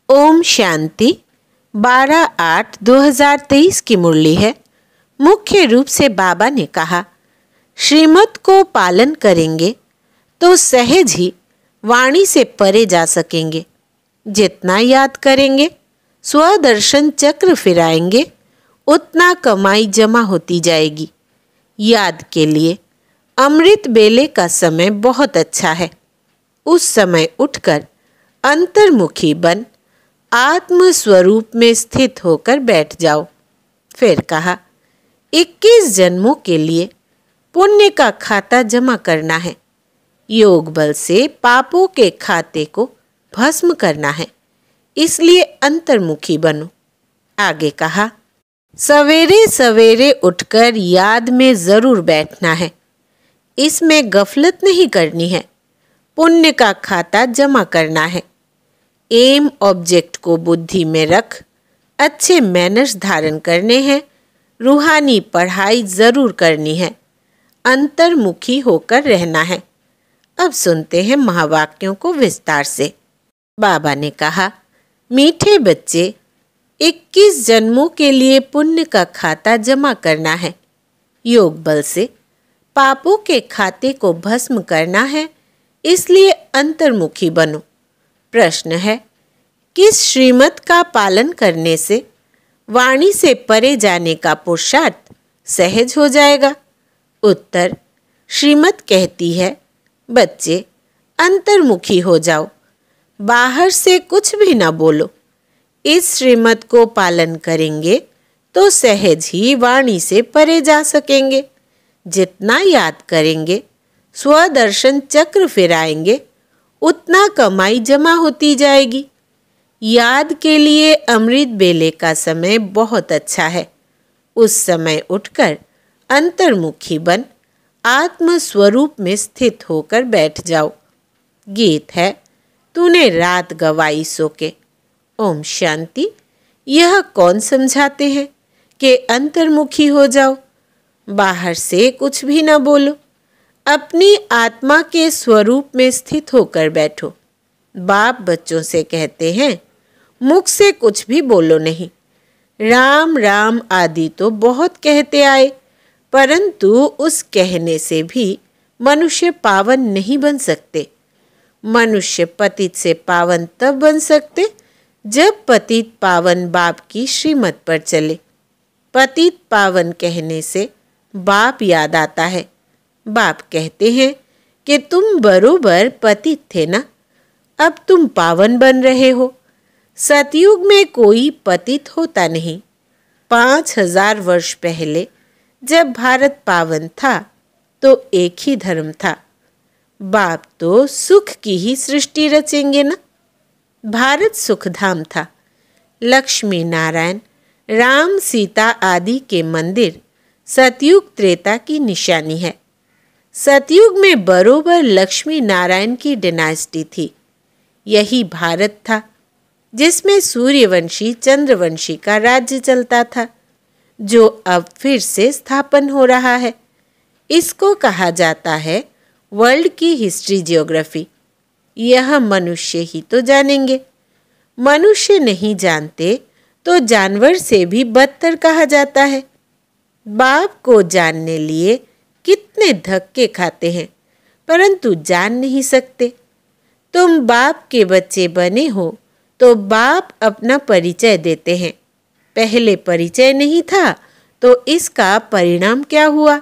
ओम शांति 12/8/2023 की मुरली है। मुख्य रूप से बाबा ने कहा, श्रीमत को पालन करेंगे तो सहज ही वाणी से परे जा सकेंगे। जितना याद करेंगे, स्वदर्शन चक्र फिराएंगे, उतना कमाई जमा होती जाएगी। याद के लिए अमृत बेले का समय बहुत अच्छा है। उस समय उठकर अंतर्मुखी बन आत्म स्वरूप में स्थित होकर बैठ जाओ। फिर कहा, 21 जन्मों के लिए पुण्य का खाता जमा करना है। योग बल से पापों के खाते को भस्म करना है, इसलिए अंतर्मुखी बनो। आगे कहा, सवेरे सवेरे उठकर याद में जरूर बैठना है। इसमें गफलत नहीं करनी है। पुण्य का खाता जमा करना है। एम ऑब्जेक्ट को बुद्धि में रख अच्छे मैनर्स धारण करने हैं। रूहानी पढ़ाई जरूर करनी है। अंतर्मुखी होकर रहना है। अब सुनते हैं महावाक्यों को विस्तार से। बाबा ने कहा, मीठे बच्चे, 21 जन्मों के लिए पुण्य का खाता जमा करना है। योग बल से पापों के खाते को भस्म करना है, इसलिए अंतर्मुखी बनो। प्रश्न है, किस श्रीमत का पालन करने से वाणी से परे जाने का पुरुषार्थ सहज हो जाएगा? उत्तर, श्रीमत कहती है, बच्चे अंतर्मुखी हो जाओ, बाहर से कुछ भी ना बोलो। इस श्रीमत को पालन करेंगे तो सहज ही वाणी से परे जा सकेंगे। जितना याद करेंगे, स्वदर्शन चक्र फिराएंगे, उतना कमाई जमा होती जाएगी। याद के लिए अमृत बेले का समय बहुत अच्छा है। उस समय उठकर अंतर्मुखी बन आत्म स्वरूप में स्थित होकर बैठ जाओ। गीत है, तूने रात गवाई सो के। ओम शांति। यह कौन समझाते हैं कि अंतर्मुखी हो जाओ, बाहर से कुछ भी ना बोलो, अपनी आत्मा के स्वरूप में स्थित होकर बैठो। बाप बच्चों से कहते हैं, मुख से कुछ भी बोलो नहीं। राम राम आदि तो बहुत कहते आए, परंतु उस कहने से भी मनुष्य पावन नहीं बन सकते। मनुष्य पतित से पावन तब बन सकते जब पतित पावन बाप की श्रीमत पर चले। पतित पावन कहने से बाप याद आता है। बाप कहते हैं कि तुम बरोबर पतित थे ना, अब तुम पावन बन रहे हो। सतयुग में कोई पतित होता नहीं। 5000 वर्ष पहले जब भारत पावन था तो एक ही धर्म था। बाप तो सुख की ही सृष्टि रचेंगे ना। भारत सुखधाम था। लक्ष्मी नारायण, राम सीता आदि के मंदिर सतयुग त्रेता की निशानी है। सतयुग में बरोबर लक्ष्मी नारायण की डिनास्टी थी। यही भारत था जिसमें सूर्यवंशी चंद्रवंशी का राज्य चलता था, जो अब फिर से स्थापन हो रहा है। इसको कहा जाता है वर्ल्ड की हिस्ट्री जियोग्राफी। यह मनुष्य ही तो जानेंगे। मनुष्य नहीं जानते तो जानवर से भी बदतर कहा जाता है। बाप को जानने लिए कितने धक्के खाते हैं, परंतु जान नहीं सकते। तुम बाप के बच्चे बने हो तो बाप अपना परिचय देते हैं। पहले परिचय नहीं था तो इसका परिणाम क्या हुआ?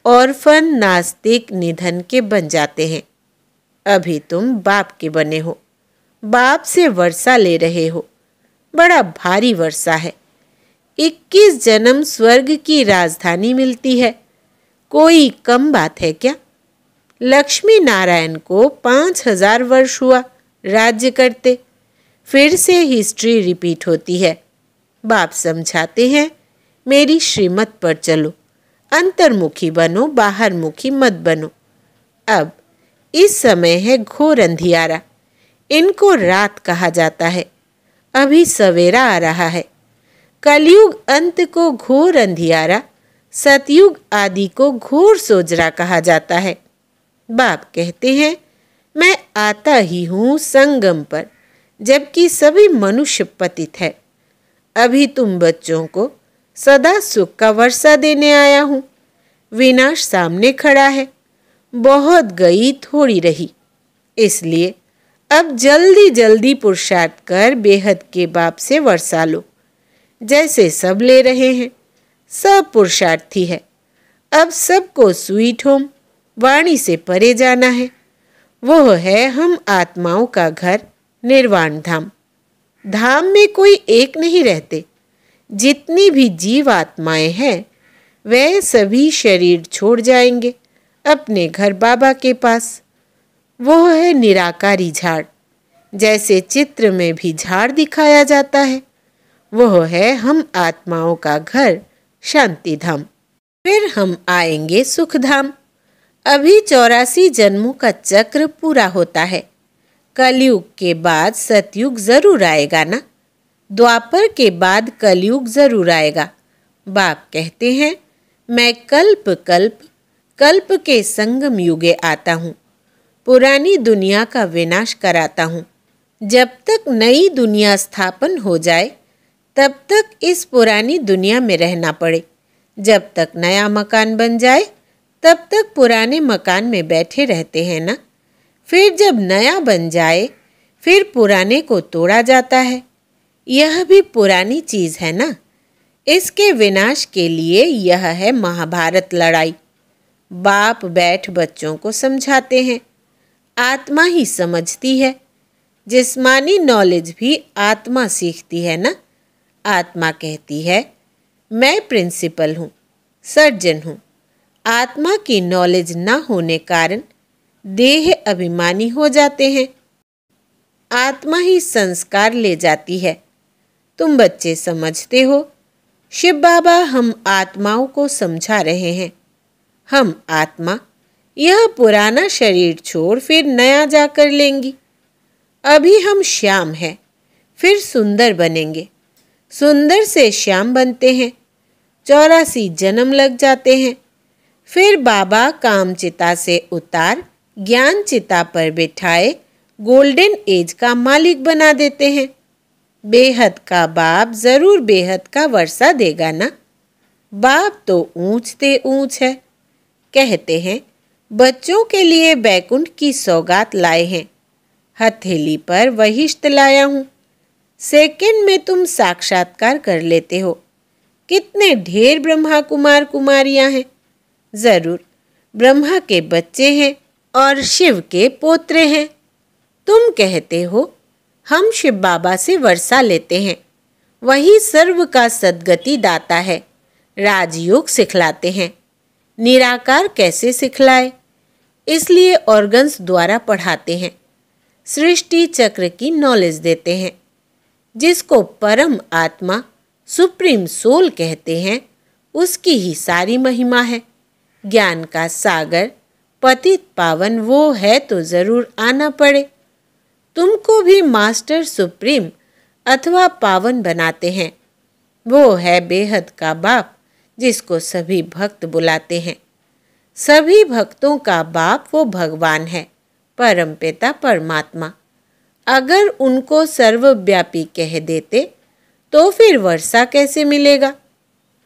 ऑर्फन नास्तिक निधन के बन जाते हैं। अभी तुम बाप के बने हो, बाप से वर्षा ले रहे हो। बड़ा भारी वर्षा है। 21 जन्म स्वर्ग की राजधानी मिलती है। कोई कम बात है क्या? लक्ष्मी नारायण को 5000 वर्ष हुआ राज्य करते। फिर से हिस्ट्री रिपीट होती है। बाप समझाते हैं, मेरी श्रीमत पर चलो, अंतर्मुखी बनो, बाहर मुखी मत बनो। अब इस समय है घोर अंधियारा। इनको रात कहा जाता है। अभी सवेरा आ रहा है। कलयुग अंत को घोर अंधियारा, सतयुग आदि को घोर सोजरा कहा जाता है। बाप कहते हैं, मैं आता ही हूँ संगम पर जबकि सभी मनुष्य पतित है। अभी तुम बच्चों को सदा सुख का वर्षा देने आया हूँ। विनाश सामने खड़ा है, बहुत गई थोड़ी रही। इसलिए अब जल्दी जल्दी पुरुषार्थ कर बेहद के बाप से वर्षा लो, जैसे सब ले रहे हैं। सब पुरुषार्थी है। अब सबको स्वीट होम वाणी से परे जाना है। वो है हम आत्माओं का घर, निर्वाण धाम। धाम में कोई एक नहीं रहते। जितनी भी जीव आत्माएं हैं वे सभी शरीर छोड़ जाएंगे अपने घर बाबा के पास। वो है निराकारी झाड़, जैसे चित्र में भी झाड़ दिखाया जाता है। वह है हम आत्माओं का घर, शांति धाम। फिर हम आएंगे सुख धाम। अभी 84 जन्मों का चक्र पूरा होता है। कलयुग के बाद सतयुग जरूर आएगा ना। द्वापर के बाद कलयुग जरूर आएगा। बाप कहते हैं मैं कल्प कल्प कल्प के संगम युगे आता हूँ, पुरानी दुनिया का विनाश कराता हूँ। जब तक नई दुनिया स्थापन हो जाए तब तक इस पुरानी दुनिया में रहना पड़े। जब तक नया मकान बन जाए तब तक पुराने मकान में बैठे रहते हैं ना। फिर जब नया बन जाए फिर पुराने को तोड़ा जाता है। यह भी पुरानी चीज है ना। इसके विनाश के लिए यह है महाभारत लड़ाई। बाप बैठ बच्चों को समझाते हैं। आत्मा ही समझती है। जिस्मानी नॉलेज भी आत्मा सीखती है ना। आत्मा कहती है मैं प्रिंसिपल हूँ, सर्जन हूँ। आत्मा की नॉलेज न होने कारण देह अभिमानी हो जाते हैं। आत्मा ही संस्कार ले जाती है। तुम बच्चे समझते हो। शिव बाबा हम आत्माओं को समझा रहे हैं। हम आत्मा यह पुराना शरीर छोड़ फिर नया जाकर लेंगी। अभी हम श्याम हैं, फिर सुंदर बनेंगे। सुंदर से श्याम बनते हैं। 84 जन्म लग जाते हैं। फिर बाबा काम चिता से उतार ज्ञान चिता पर बिठाए गोल्डन एज का मालिक बना देते हैं। बेहद का बाप जरूर बेहद का वर्षा देगा ना। बाप तो ऊंच ते ऊंच है। कहते हैं बच्चों के लिए बैकुंठ की सौगात लाए हैं। हथेली पर वहिष्ठ लाया हूँ। सेकंड में तुम साक्षात्कार कर लेते हो। कितने ढेर ब्रह्मा कुमार कुमारियां हैं। जरूर ब्रह्मा के बच्चे हैं और शिव के पोत्रे हैं। तुम कहते हो हम शिव बाबा से वर्षा लेते हैं। वही सर्व का सद्गति दाता है। राजयोग सिखलाते हैं। निराकार कैसे सिखलाए, इसलिए ऑर्गन्स द्वारा पढ़ाते हैं। सृष्टि चक्र की नॉलेज देते हैं। जिसको परम आत्मा सुप्रीम सोल कहते हैं उसकी ही सारी महिमा है। ज्ञान का सागर पतित पावन वो है तो जरूर आना पड़े। तुमको भी मास्टर सुप्रीम अथवा पावन बनाते हैं। वो है बेहद का बाप जिसको सभी भक्त बुलाते हैं। सभी भक्तों का बाप वो भगवान है, परमपिता परमात्मा। अगर उनको सर्वव्यापी कह देते तो फिर वर्षा कैसे मिलेगा।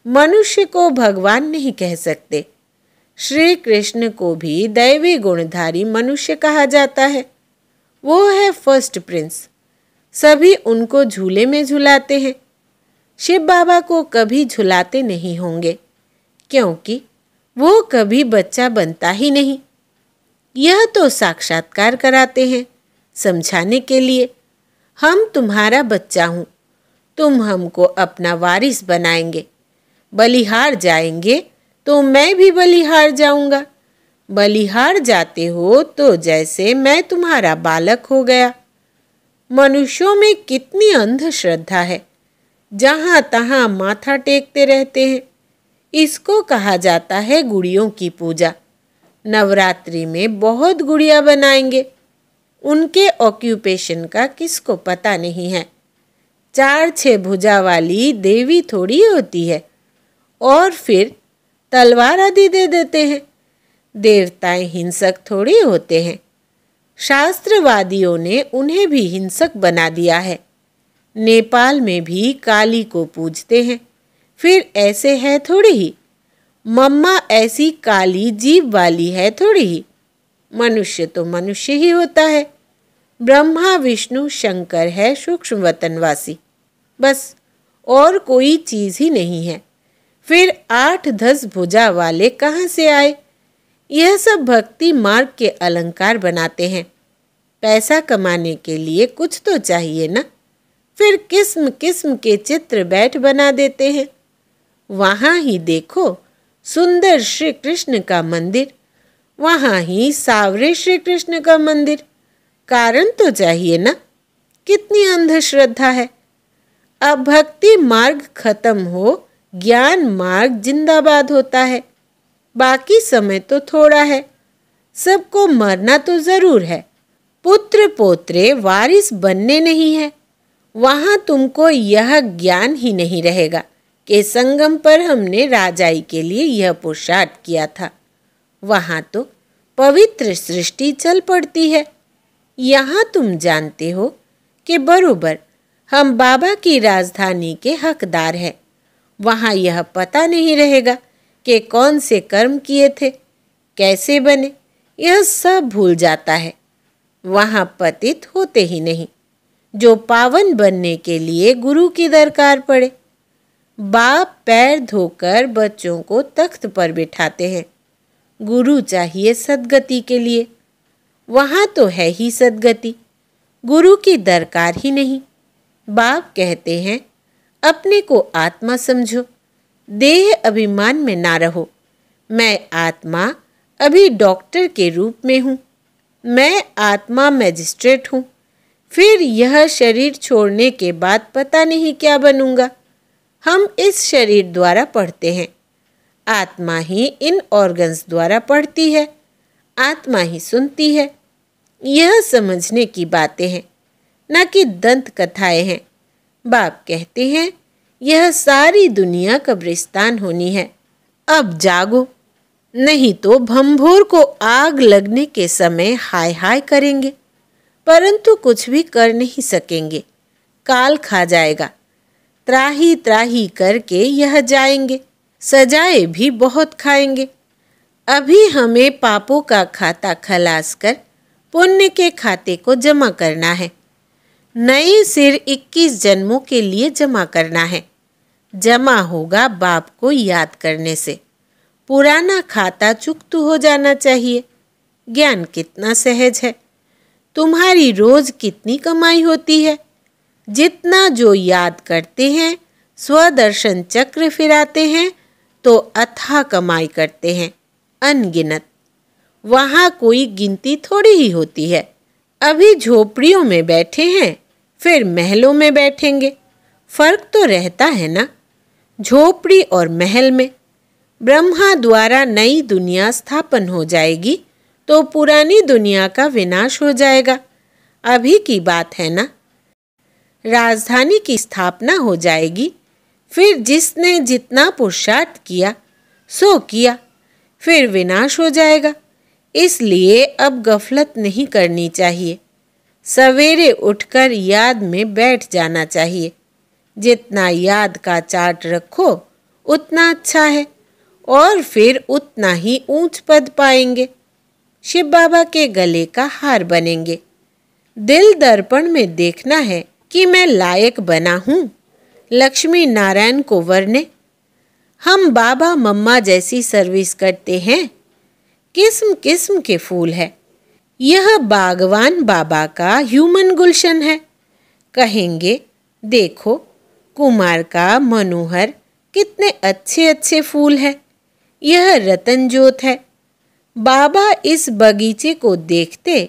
मनुष्य को भगवान नहीं कह सकते। श्री कृष्ण को भी दैवी गुणधारी मनुष्य कहा जाता है। वो है फर्स्ट प्रिंस। सभी उनको झूले में झुलाते हैं। शिव बाबा को कभी झुलाते नहीं होंगे, क्योंकि वो कभी बच्चा बनता ही नहीं। यह तो साक्षात्कार कराते हैं समझाने के लिए। हम तुम्हारा बच्चा हूँ, तुम हमको अपना वारिस बनाएंगे। बलिहार जाएंगे तो मैं भी बलिहार जाऊंगा। बलिहार जाते हो तो जैसे मैं तुम्हारा बालक हो गया। मनुष्यों में कितनी अंधश्रद्धा है, जहाँ तहाँ माथा टेकते रहते हैं। इसको कहा जाता है गुड़ियों की पूजा। नवरात्रि में बहुत गुड़िया बनाएंगे। उनके ऑक्यूपेशन का किसको पता नहीं है। 4-6 भुजा वाली देवी थोड़ी होती है। और फिर तलवार आदि दे देते हैं। देवताएं हिंसक थोड़ी होते हैं। शास्त्रवादियों ने उन्हें भी हिंसक बना दिया है। नेपाल में भी काली को पूजते हैं। फिर ऐसे है थोड़ी ही, मम्मा ऐसी काली जीभ वाली है थोड़ी ही। मनुष्य तो मनुष्य ही होता है। ब्रह्मा विष्णु शंकर है सूक्ष्म वतनवासी, बस और कोई चीज ही नहीं है। फिर 8-10 भुजा वाले कहाँ से आए? यह सब भक्ति मार्ग के अलंकार बनाते हैं। पैसा कमाने के लिए कुछ तो चाहिए ना। फिर किस्म किस्म के चित्र बैठ बना देते हैं। वहाँ ही देखो सुंदर श्री कृष्ण का मंदिर, वहाँ ही सावरे श्री कृष्ण का मंदिर। कारण तो चाहिए ना। कितनी अंधश्रद्धा है। अब भक्ति मार्ग खत्म हो, ज्ञान मार्ग जिंदाबाद होता है। बाकी समय तो थोड़ा है। सबको मरना तो जरूर है। पुत्र पोत्रे वारिस बनने नहीं है। वहाँ तुमको यह ज्ञान ही नहीं रहेगा कि संगम पर हमने राजाई के लिए यह पुरुषार्थ किया था। वहाँ तो पवित्र सृष्टि चल पड़ती है। यहाँ तुम जानते हो कि बरोबर हम बाबा की राजधानी के हकदार हैं। वहाँ यह पता नहीं रहेगा कि कौन से कर्म किए थे, कैसे बने, यह सब भूल जाता है। वहाँ पतित होते ही नहीं। जो पावन बनने के लिए गुरु की दरकार पड़े। बाप पैर धोकर बच्चों को तख्त पर बिठाते हैं। गुरु चाहिए सद्गति के लिए। वहाँ तो है ही सद्गति, गुरु की दरकार ही नहीं। बाप कहते हैं अपने को आत्मा समझो, देह अभिमान में ना रहो। मैं आत्मा अभी डॉक्टर के रूप में हूँ। मैं आत्मा मैजिस्ट्रेट हूँ। फिर यह शरीर छोड़ने के बाद पता नहीं क्या बनूंगा। हम इस शरीर द्वारा पढ़ते हैं। आत्मा ही इन ऑर्गन्स द्वारा पढ़ती है। आत्मा ही सुनती है। यह समझने की बातें हैं, न कि दंत कथाएं हैं। बाप कहते हैं यह सारी दुनिया कब्रिस्तान होनी है। अब जागो, नहीं तो भंभोर को आग लगने के समय हाय हाय करेंगे, परंतु कुछ भी कर नहीं सकेंगे। काल खा जाएगा। त्राही त्राही करके यह जाएंगे। सजाए भी बहुत खाएंगे। अभी हमें पापों का खाता खलास कर पुण्य के खाते को जमा करना है। नए सिर 21 जन्मों के लिए जमा करना है। जमा होगा बाप को याद करने से। पुराना खाता चुकतू हो जाना चाहिए। ज्ञान कितना सहज है। तुम्हारी रोज कितनी कमाई होती है। जितना जो याद करते हैं, स्वदर्शन चक्र फिराते हैं तो अथाह कमाई करते हैं, अनगिनत। वहाँ कोई गिनती थोड़ी ही होती है। अभी झोपड़ियों में बैठे हैं, फिर महलों में बैठेंगे। फर्क तो रहता है ना, झोपड़ी और महल में। ब्रह्मा द्वारा नई दुनिया स्थापन हो जाएगी तो पुरानी दुनिया का विनाश हो जाएगा। अभी की बात है ना। राजधानी की स्थापना हो जाएगी। फिर जिसने जितना पुरुषार्थ किया सो किया, फिर विनाश हो जाएगा। इसलिए अब गफलत नहीं करनी चाहिए। सवेरे उठकर याद में बैठ जाना चाहिए। जितना याद का चार्ट रखो उतना अच्छा है, और फिर उतना ही ऊंच पद पाएंगे। शिव बाबा के गले का हार बनेंगे। दिल दर्पण में देखना है कि मैं लायक बना हूँ लक्ष्मी नारायण को वरने। हम बाबा मम्मा जैसी सर्विस करते हैं। किस्म किस्म के फूल है। यह बागवान बाबा का ह्यूमन गुलशन है। कहेंगे देखो कुमार का मनोहर, कितने अच्छे अच्छे फूल है। यह रतन जोत है। बाबा इस बगीचे को देखते,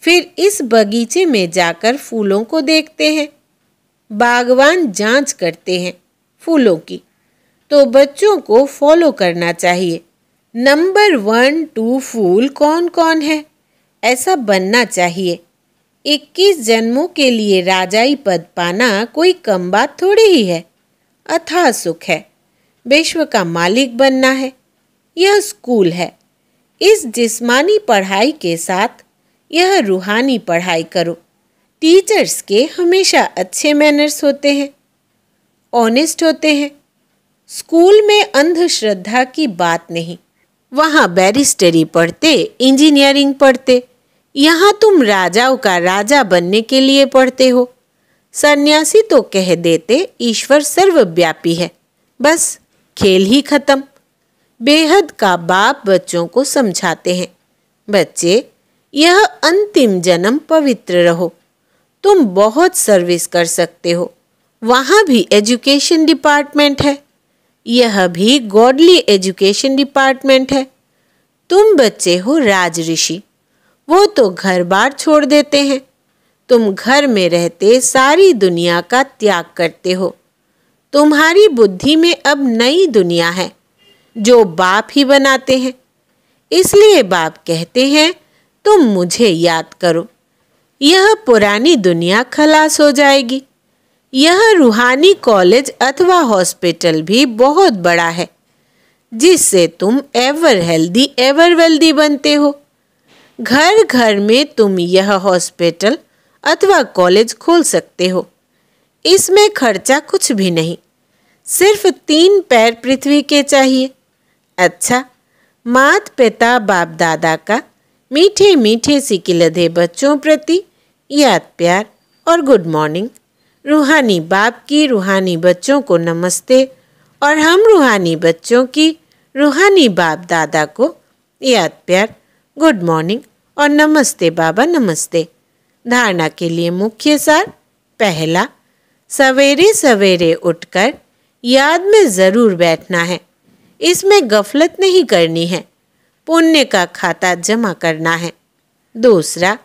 फिर इस बगीचे में जाकर फूलों को देखते हैं। बागवान जांच करते हैं फूलों की, तो बच्चों को फॉलो करना चाहिए। नंबर 1, 2 फूल कौन कौन है, ऐसा बनना चाहिए। 21 जन्मों के लिए राजाई पद पाना कोई कम बात थोड़ी ही है। अथाह सुख है। विश्व का मालिक बनना है। यह स्कूल है। इस जिस्मानी पढ़ाई के साथ यह रूहानी पढ़ाई करो। टीचर्स के हमेशा अच्छे मैनर्स होते हैं, ऑनेस्ट होते हैं। स्कूल में अंधश्रद्धा की बात नहीं। वहाँ बैरिस्टरी पढ़ते, इंजीनियरिंग पढ़ते। यहाँ तुम राजाओं का राजा बनने के लिए पढ़ते हो। सन्यासी तो कह देते ईश्वर सर्वव्यापी है। बस खेल ही खत्म। बेहद का बाप बच्चों को समझाते हैं, बच्चे यह अंतिम जन्म पवित्र रहो। तुम बहुत सर्विस कर सकते हो। वहाँ भी एजुकेशन डिपार्टमेंट है, यह भी गॉडली एजुकेशन डिपार्टमेंट है। तुम बच्चे हो राज ऋषि, वो तो घर बार छोड़ देते हैं। तुम घर में रहते सारी दुनिया का त्याग करते हो। तुम्हारी बुद्धि में अब नई दुनिया है जो बाप ही बनाते हैं। इसलिए बाप कहते हैं तुम मुझे याद करो। यह पुरानी दुनिया खलास हो जाएगी। यह रूहानी कॉलेज अथवा हॉस्पिटल भी बहुत बड़ा है, जिससे तुम एवर हेल्दी एवर वेल्दी बनते हो। घर घर में तुम यह हॉस्पिटल अथवा कॉलेज खोल सकते हो। इसमें खर्चा कुछ भी नहीं, सिर्फ 3 पैर पृथ्वी के चाहिए। अच्छा, मात पिता बाप दादा का मीठे मीठे सिकिलधे बच्चों प्रति याद प्यार और गुड मॉर्निंग। रूहानी बाप की रूहानी बच्चों को नमस्ते और हम रूहानी बच्चों की रूहानी बाप दादा को याद प्यार, गुड मॉर्निंग और नमस्ते बाबा नमस्ते। धारणा के लिए मुख्य सार। पहला, सवेरे सवेरे उठकर याद में ज़रूर बैठना है। इसमें गफलत नहीं करनी है, पुण्य का खाता जमा करना है। दूसरा,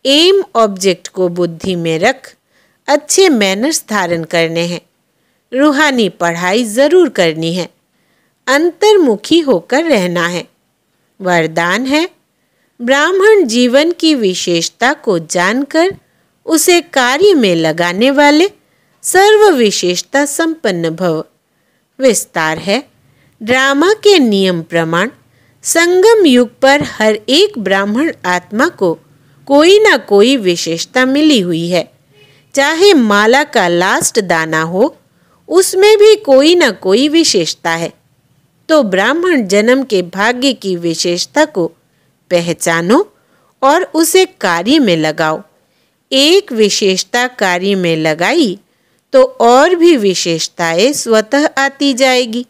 एम ऑब्जेक्ट को बुद्धि में रख अच्छे मैनर्स धारण करने हैं। रूहानी पढ़ाई ज़रूर करनी है, अंतर्मुखी होकर रहना है। वरदान है, ब्राह्मण जीवन की विशेषता को जानकर उसे कार्य में लगाने वाले सर्व विशेषता संपन्न भव। विस्तार है, ड्रामा के नियम प्रमाण संगम युग पर हर एक ब्राह्मण आत्मा को कोई ना कोई विशेषता मिली हुई है। चाहे माला का लास्ट दाना हो, उसमें भी कोई ना कोई विशेषता है। तो ब्राह्मण जन्म के भाग्य की विशेषता को पहचानो और उसे कार्य में लगाओ। एक विशेषता कार्य में लगाई तो और भी विशेषताएं स्वतः आती जाएगी।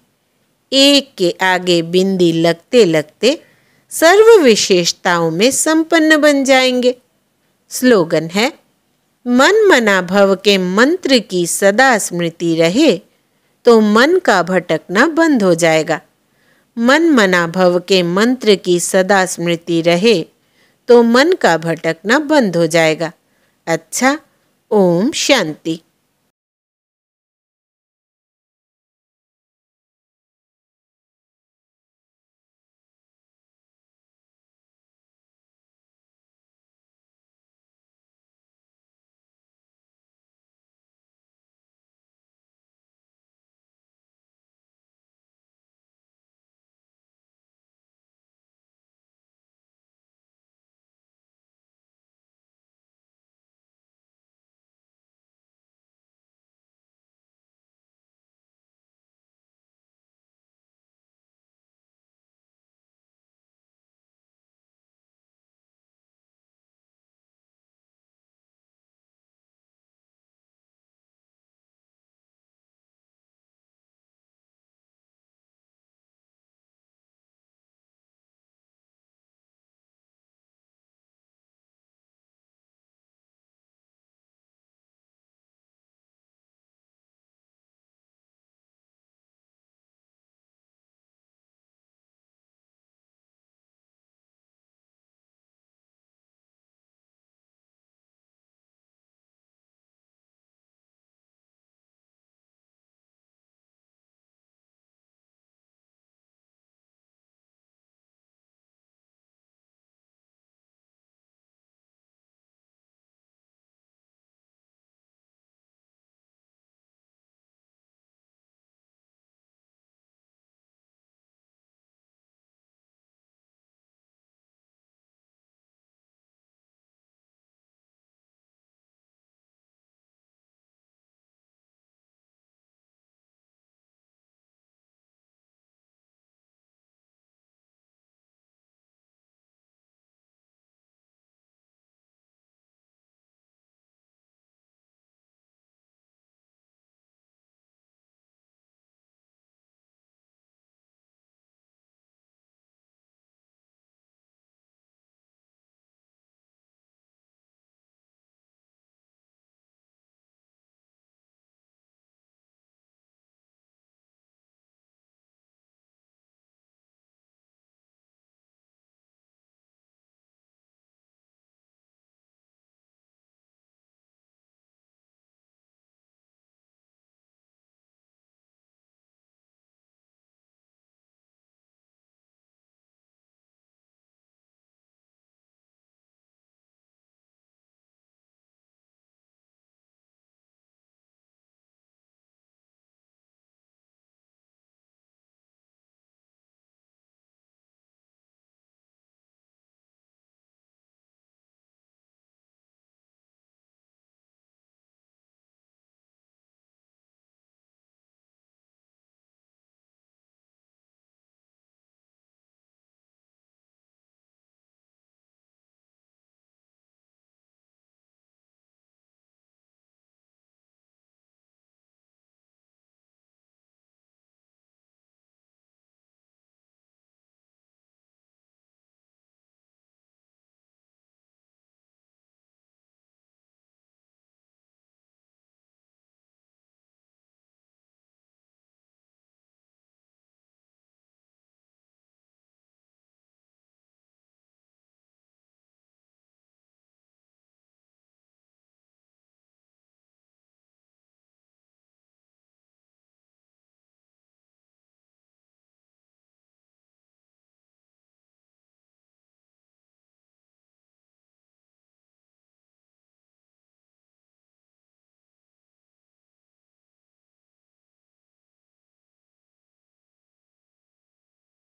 एक के आगे बिंदी लगते लगते सर्व विशेषताओं में संपन्न बन जाएंगे। स्लोगन है, मन मना भव के मंत्र की सदा स्मृति रहे तो मन का भटकना बंद हो जाएगा। मन मना भव के मंत्र की सदा स्मृति रहे तो मन का भटकना बंद हो जाएगा। अच्छा, ओम शांति।